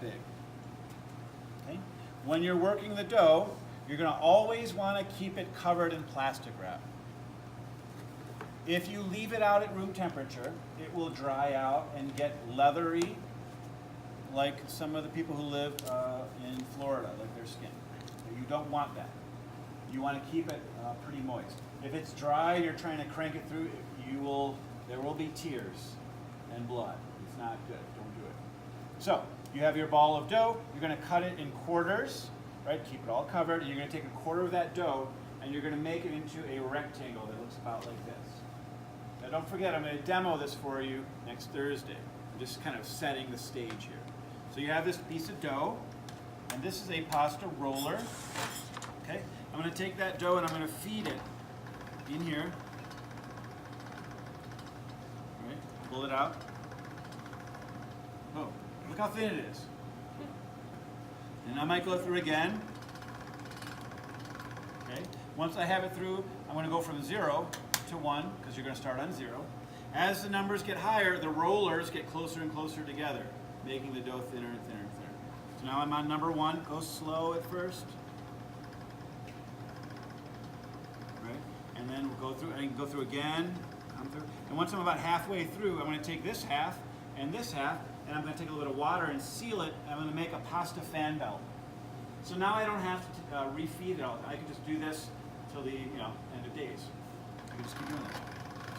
big. Okay? When you're working the dough, you're going to always want to keep it covered in plastic wrap. If you leave it out at room temperature, it will dry out and get leathery, like some of the people who live in Florida, like their skin. You don't want that. You want to keep it pretty moist. If it's dry and you're trying to crank it through, there will be tears and blood. It's not good. Don't do it. So you have your ball of dough. You're going to cut it in quarters, right? Keep it all covered. And you're going to take a quarter of that dough and you're going to make it into a rectangle that looks about like this. Now don't forget, I'm going to demo this for you next Thursday. I'm just kind of setting the stage here. So you have this piece of dough, and this is a pasta roller. Okay, I'm going to take that dough and I'm going to feed it in here. All right, pull it out. Oh, look how thin it is. And I might go through again. Okay, once I have it through, I'm going to go from 0 to 1, because you're going to start on 0. As the numbers get higher, the rollers get closer and closer together, making the dough thinner and thinner and thinner. So now I'm on number 1. Go slow at first. Right? And then we'll go through, and I can go through again, come through. And once I'm about halfway through, I'm going to take this half, and I'm going to take a little bit of water and seal it, and I'm going to make a pasta fan belt. So now I don't have to refeed it all. I can just do this till the end of days. I can just keep doing this.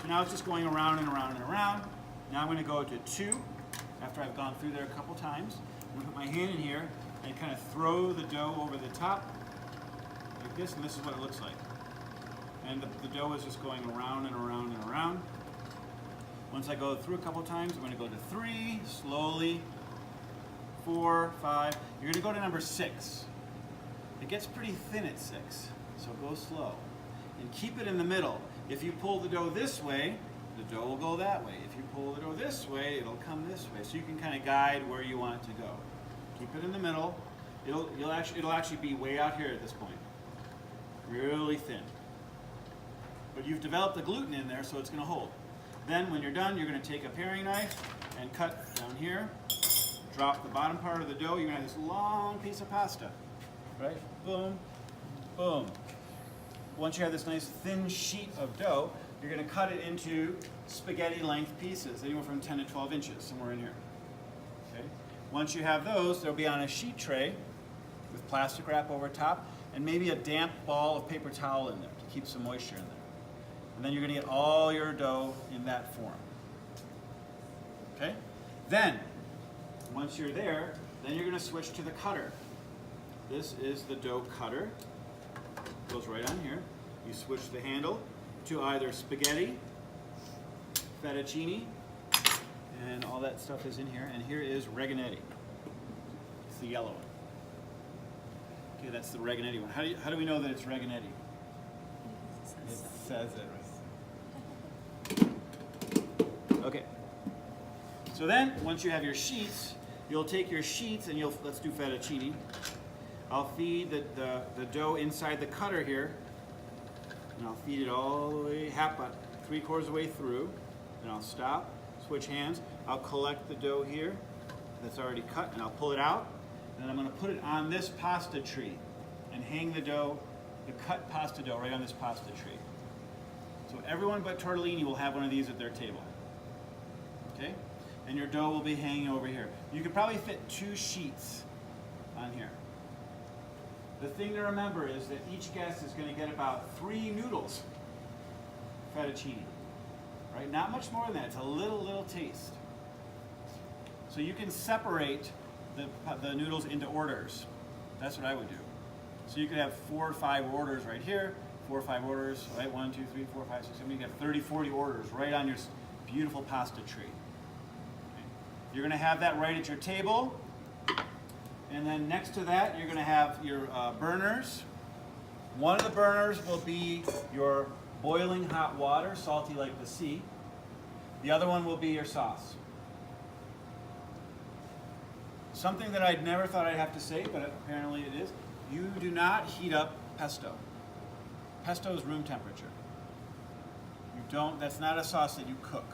So now it's just going around and around and around. Now I'm going to go to 2, after I've gone through there a couple times. I'm going to put my hand in here and kind of throw the dough over the top, like this, and this is what it looks like. And the dough is just going around and around and around. Once I go through a couple times, I'm going to go to 3, slowly, 4, 5. You're going to go to number 6. It gets pretty thin at 6, so go slow. And keep it in the middle. If you pull the dough this way, the dough will go that way. If you pull the dough this way, it'll come this way. So you can kind of guide where you want it to go. Keep it in the middle. It'll actually be way out here at this point. Really thin. But you've developed the gluten in there, so it's going to hold. Then when you're done, you're going to take a paring knife and cut down here. Drop the bottom part of the dough. You're going to have this long piece of pasta. Right? Boom, boom. Once you have this nice thin sheet of dough, you're going to cut it into spaghetti length pieces, anywhere from 10 to 12 inches, somewhere in here. Okay? Once you have those, they'll be on a sheet tray with plastic wrap over top and maybe a damp ball of paper towel in there to keep some moisture in there. And then you're going to get all your dough in that form. Okay? Then, once you're there, then you're going to switch to the cutter. This is the dough cutter. Goes right on here. You switch the handle to either spaghetti, fettuccine, and all that stuff is in here. And here is Reganetti. It's the yellow one. Okay, that's the Reganetti one. How do we know that it's Reganetti? It says it right. Okay. So then, once you have your sheets, you'll take your sheets and let's do fettuccine. I'll feed the dough inside the cutter here, and I'll feed it all the way, about 3/4 of the way through, and I'll stop, switch hands. I'll collect the dough here that's already cut, and I'll pull it out, and then I'm going to put it on this pasta tree and hang the dough, the cut pasta dough, right on this pasta tree. So everyone but Tortellini will have one of these at their table. Okay? And your dough will be hanging over here. You could probably fit 2 sheets on here. The thing to remember is that each guest is going to get about 3 noodles fettuccine. Right? Not much more than that. It's a little taste. So you can separate the noodles into orders. That's what I would do. So you could have 4 or 5 orders right here, 4 or 5 orders, right? 1, 2, 3, 4, 5, 6, 7. You can have 30, 40 orders right on your beautiful pasta tree. Okay. You're going to have that right at your table. And then next to that, you're going to have your burners. One of the burners will be your boiling hot water, salty like the sea. The other one will be your sauce. Something that I'd never thought I'd have to say, but apparently it is. You do not heat up pesto. Pesto is room temperature. That's not a sauce that you cook.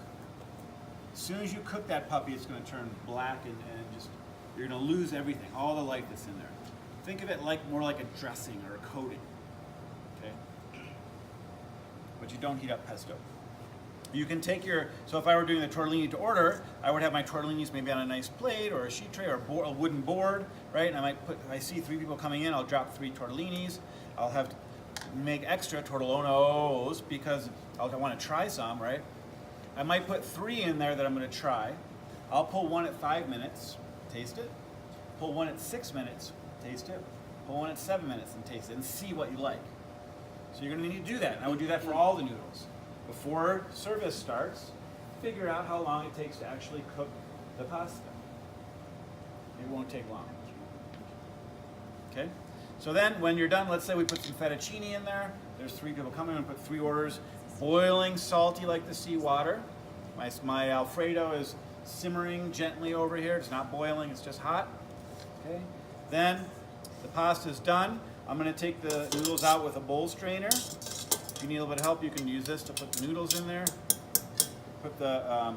As soon as you cook that puppy, it's going to turn black and just you're gonna lose everything, all the life that's in there. Think of it like more like a dressing or a coating, okay? But you don't heat up pesto. You can take your, so if I were doing the tortellini to order, I would have my tortellinis maybe on a nice plate or a sheet tray or a wooden board, right? And I might put, if I see 3 people coming in, I'll drop 3 tortellinis. I'll have to make extra tortellonos because I'll want to try some, right? I might put 3 in there that I'm going to try. I'll pull one at 5 minutes, taste it. Pull one at 6 minutes, taste it. Pull one at 7 minutes and taste it and see what you like. So you're going to need to do that. And I would do that for all the noodles. Before service starts, figure out how long it takes to actually cook the pasta. It won't take long. Okay? So then when you're done, let's say we put some fettuccine in there. There's 3 people coming and put 3 orders. Boiling, salty like the seawater. My Alfredo is simmering gently over here. It's not boiling, it's just hot. Okay? Then the pasta is done. I'm going to take the noodles out with a bowl strainer. If you need a little bit of help, you can use this to put the noodles in there. Put the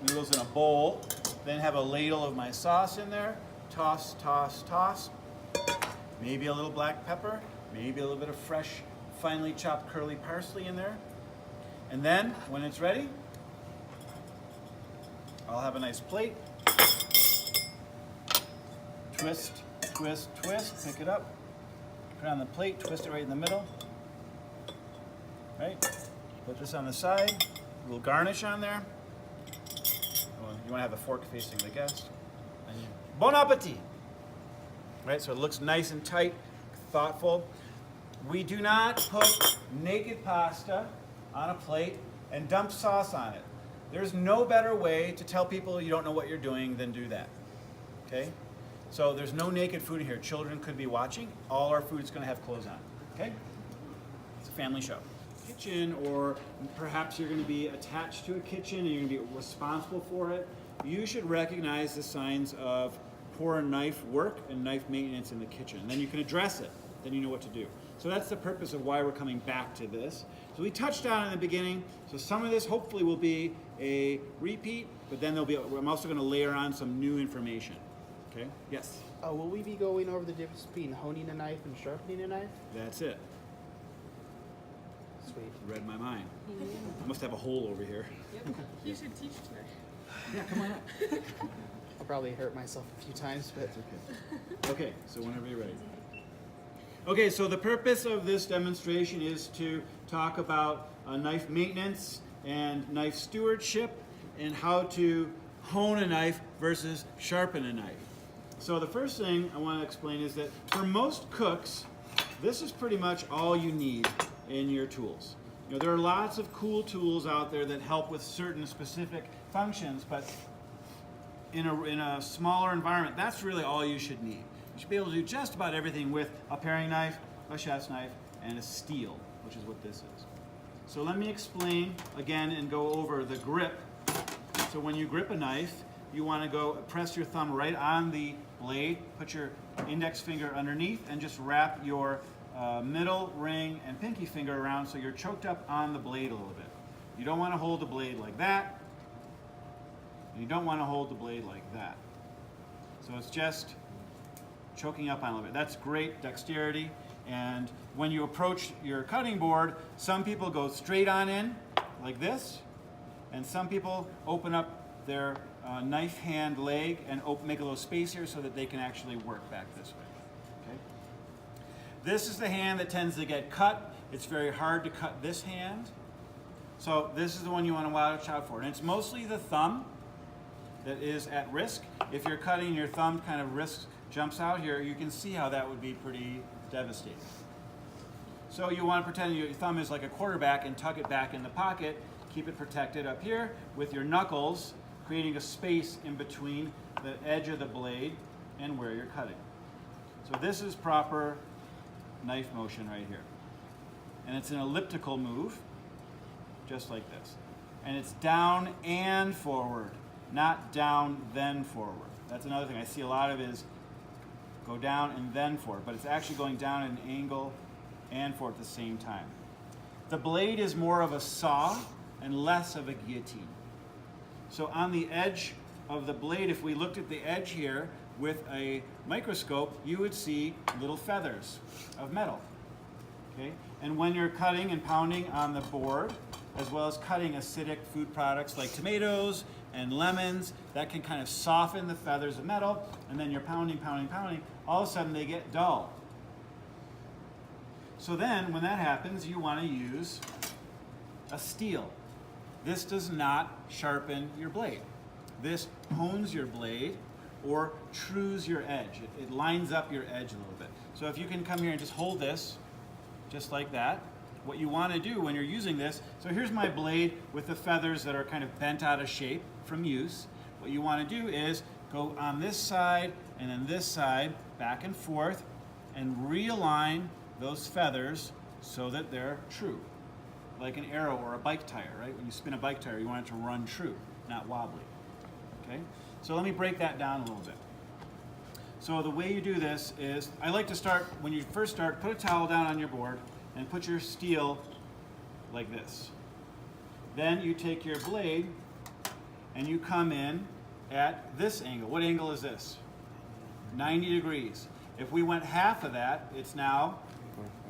noodles in a bowl. Then have a ladle of my sauce in there. Toss, toss, toss. Maybe a little black pepper. Maybe a little bit of fresh, finely chopped curly parsley in there. And then, when it's ready, I'll have a nice plate. Twist, twist, twist. Pick it up. Put it on the plate. Twist it right in the middle. Right? Put this on the side. A little garnish on there. You want to have the fork facing the guest. Bon appetit! Right? So it looks nice and tight, thoughtful. We do not put naked pasta on a plate and dump sauce on it. There's no better way to tell people you don't know what you're doing than do that. Okay? So there's no naked food here. Children could be watching. All our food is going to have clothes on. Okay? It's a family show. Kitchen, or perhaps you're going to be attached to a kitchen and you're going to be responsible for it. You should recognize the signs of poor knife work and knife maintenance in the kitchen. And then you can address it. Then you know what to do. So that's the purpose of why we're coming back to this. So we touched on it in the beginning. So some of this hopefully will be a repeat, but then I'm also going to layer on some new information. Okay? Yes? Will we be going over the difference between honing a knife and sharpening a knife? That's it. Sweet. You read my mind. I must have a hole over here. Yep. You should teach today. Yeah, come on up. I'll probably hurt myself a few times, but That's okay. Okay, so whenever you're ready. Okay, so the purpose of this demonstration is to talk about knife maintenance and knife stewardship and how to hone a knife versus sharpen a knife. So the first thing I want to explain is that for most cooks, this is pretty much all you need in your tools. You know, there are lots of cool tools out there that help with certain specific functions, but in a smaller environment, that's really all you should need. You should be able to do just about everything with a paring knife, a chef's knife, and a steel, which is what this is. So let me explain again and go over the grip. So when you grip a knife, you want to go press your thumb right on the blade, put your index finger underneath, and just wrap your middle ring and pinky finger around so you're choked up on the blade a little bit. You don't want to hold the blade like that. And you don't want to hold the blade like that. So it's just choking up on a little bit. That's great dexterity. And when you approach your cutting board, some people go straight on in like this, and some people open up their knife hand leg and make a little space here so that they can actually work back this way. Okay? This is the hand that tends to get cut. It's very hard to cut this hand. So this is the one you want to watch out for. And it's mostly the thumb that is at risk. If you're cutting, your thumb kind of jumps out here, you can see how that would be pretty devastating. So you want to pretend your thumb is like a quarterback and tuck it back in the pocket. Keep it protected up here with your knuckles, creating a space in between the edge of the blade and where you're cutting. So this is proper knife motion right here. And it's an elliptical move, just like this. And it's down and forward, not down then forward. That's another thing I see a lot of is go down and then forward, but it's actually going down at an angle and forward at the same time. The blade is more of a saw and less of a guillotine. So on the edge of the blade, if we looked at the edge here with a microscope, you would see little feathers of metal. Okay? And when you're cutting and pounding on the board, as well as cutting acidic food products like tomatoes and lemons, that can kind of soften the feathers of metal, and then you're pounding, all of a sudden they get dull. So then, when that happens, you want to use a steel. This does not sharpen your blade. This hones your blade or trues your edge. It lines up your edge a little bit. So if you can come here and just hold this, just like that, what you want to do when you're using this, so here's my blade with the feathers that are kind of bent out of shape from use. What you want to do is go on this side and then this side, back and forth, and realign those feathers so that they're true. Like an arrow or a bike tire, right? When you spin a bike tire, you want it to run true, not wobbly. Okay? So let me break that down a little bit. So the way you do this is, I like to start, when you first start, put a towel down on your board and put your steel like this. Then you take your blade and you come in at this angle. What angle is this? 90 degrees. If we went half of that, it's now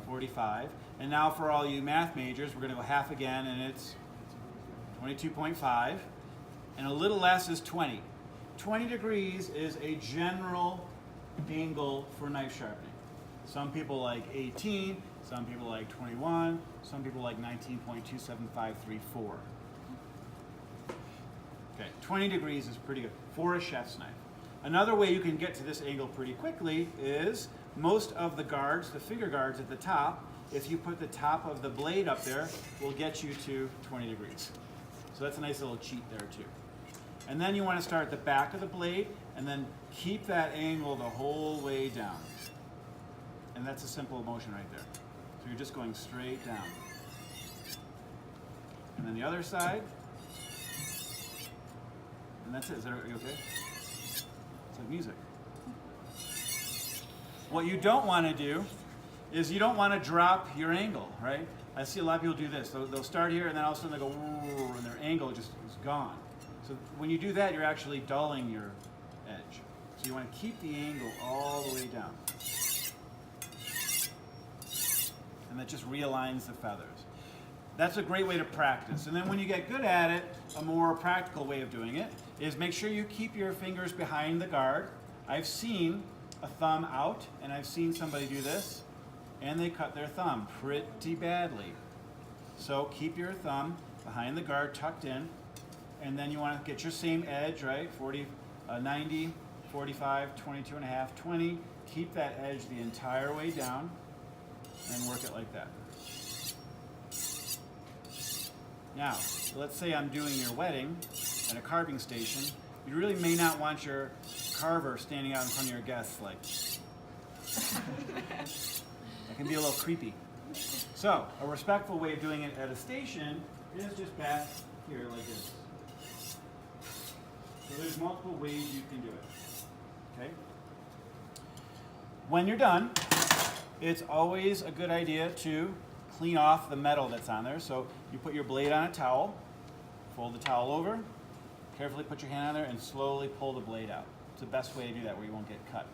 45. And now for all you math majors, we're going to go half again, and it's 22.5. And a little less is 20. 20 degrees is a general angle for knife sharpening. Some people like 18, some people like 21, some people like 19.27534. Okay, 20 degrees is pretty good for a chef's knife. Another way you can get to this angle pretty quickly is most of the guards, the finger guards at the top, if you put the top of the blade up there, will get you to 20 degrees. So that's a nice little cheat there too. And then you want to start at the back of the blade and then keep that angle the whole way down. And that's a simple motion right there. So you're just going straight down. And then the other side. And that's it. Are you okay? It's like music. What you don't want to do is you don't want to drop your angle, right? I see a lot of people do this. They'll start here and then all of a sudden they go, and their angle just is gone. So when you do that, you're actually dulling your edge. So you want to keep the angle all the way down. And that just realigns the feathers. That's a great way to practice. And then when you get good at it, a more practical way of doing it is make sure you keep your fingers behind the guard. I've seen a thumb out, and I've seen somebody do this, and they cut their thumb pretty badly. So keep your thumb behind the guard, tucked in, and then you want to get your same edge, right? 90, 45, 22 and a half, 20. Keep that edge the entire way down, and work it like that. Now, let's say I'm doing your wedding at a carving station. You really may not want your carver standing out in front of your guests like. That can be a little creepy. So, a respectful way of doing it at a station is just back here like this. So there's multiple ways you can do it. Okay? When you're done, it's always a good idea to clean off the metal that's on there. So you put your blade on a towel, fold the towel over, carefully put your hand on there, and slowly pull the blade out. It's the best way to do that where you won't get cut.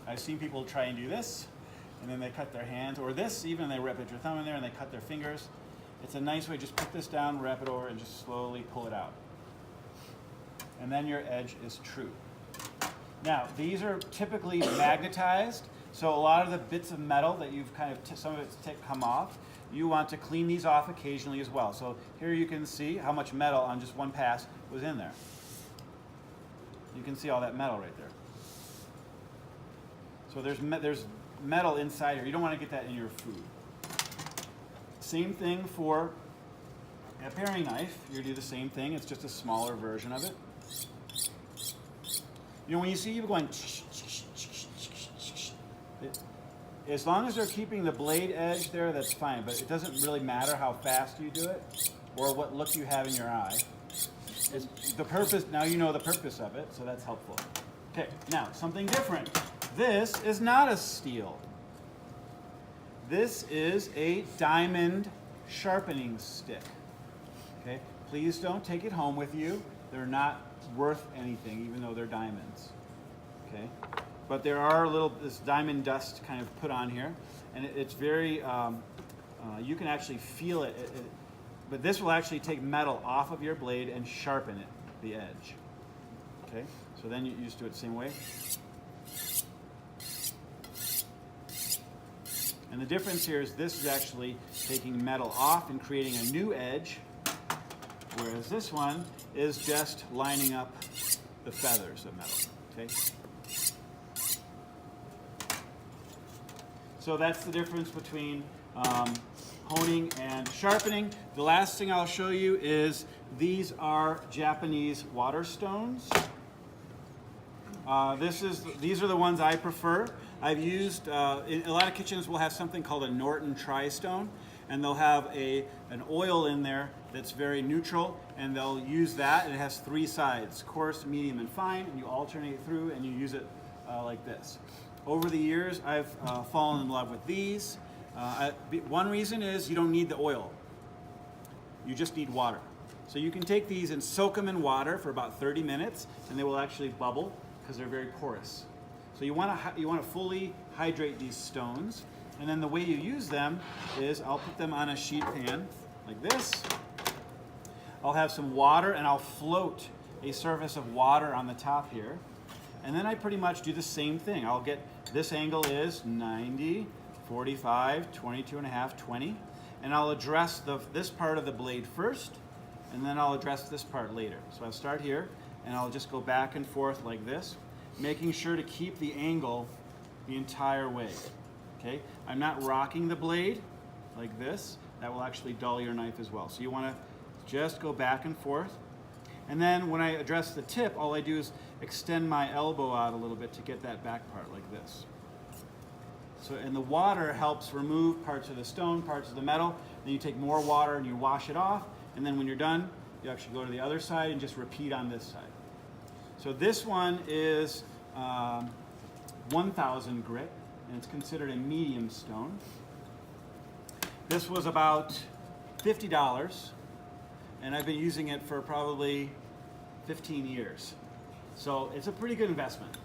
I've seen people try and do this, and then they cut their hands, or this even, they wrap your thumb in there and they cut their fingers. It's a nice way, just put this down, wrap it over, and just slowly pull it out. And then your edge is true. Now, these are typically magnetized, so a lot of the bits of metal that you've kind of, some of it's come off, you want to clean these off occasionally as well. So here you can see how much metal on just one pass was in there. You can see all that metal right there. So there's metal inside here. You don't want to get that in your food. Same thing for a paring knife. You do the same thing. It's just a smaller version of it. You know, when you see people going, as long as they're keeping the blade edge there, that's fine. But it doesn't really matter how fast you do it or what look you have in your eye. It's the purpose. Now you know the purpose of it, so that's helpful. Okay, now something different. This is not a steel. This is a diamond sharpening stick. Okay, please don't take it home with you. They're not worth anything, even though they're diamonds. Okay, but there are this diamond dust kind of put on here, and it's very. You can actually feel it, but this will actually take metal off of your blade and sharpen it, the edge. Okay, so then you just do it the same way. And the difference here is this is actually taking metal off and creating a new edge, whereas this one is just lining up the feathers of metal. Okay. So that's the difference between honing and sharpening. The last thing I'll show you is these are Japanese water stones. These are the ones I prefer. I've used, in a lot of kitchens will have something called a Norton Tri-Stone, and they'll have an oil in there that's very neutral, and they'll use that, and it has 3 sides, coarse, medium, and fine, and you alternate through, and you use it like this. Over the years, I've fallen in love with these. One reason is you don't need the oil. You just need water. So you can take these and soak them in water for about 30 minutes, and they will actually bubble because they're very porous. So you want to fully hydrate these stones, and then the way you use them is I'll put them on a sheet pan like this. I'll have some water, and I'll float a surface of water on the top here, and then I pretty much do the same thing. I'll get, this angle is 90, 45, 22 and a half, 20, and I'll address this part of the blade first, and then I'll address this part later. So I'll start here, and I'll just go back and forth like this, making sure to keep the angle the entire way. Okay, I'm not rocking the blade like this. That will actually dull your knife as well. So you want to just go back and forth. And then when I address the tip, all I do is extend my elbow out a little bit to get that back part like this. So, and the water helps remove parts of the stone, parts of the metal. Then you take more water and you wash it off. And then when you're done, you actually go to the other side and just repeat on this side. So this one is 1,000 grit, and it's considered a medium stone. This was about $50, and I've been using it for probably 15 years. So it's a pretty good investment.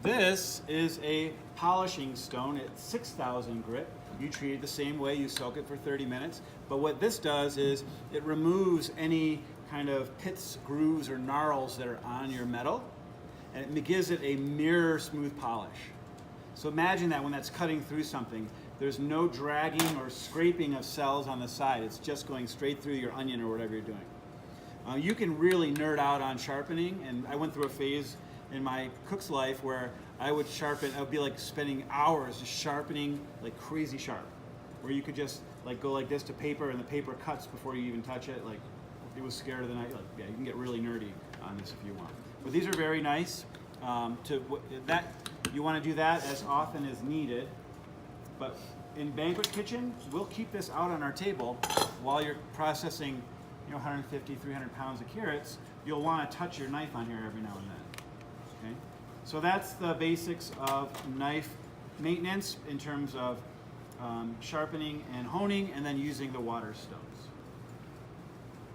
This is a polishing stone at 6,000 grit. You treat it the same way, you soak it for 30 minutes. But what this does is it removes any kind of pits, grooves, or gnarls that are on your metal, and it gives it a mirror smooth polish. So imagine that when that's cutting through something, there's no dragging or scraping of cells on the side. It's just going straight through your onion or whatever you're doing. You can really nerd out on sharpening, and I went through a phase in my cook's life where I would sharpen, I would be like spending hours just sharpening like crazy sharp, where you could just like go like this to paper and the paper cuts before you even touch it. Like it was scared of the knife. Like, yeah, you can get really nerdy on this if you want. But these are very nice. You want to do that as often as needed. But in banquet kitchen, we'll keep this out on our table while you're processing, 150, 300 pounds of carrots. You'll want to touch your knife on here every now and then. Okay? So that's the basics of knife maintenance in terms of sharpening and honing, and then using the water stone.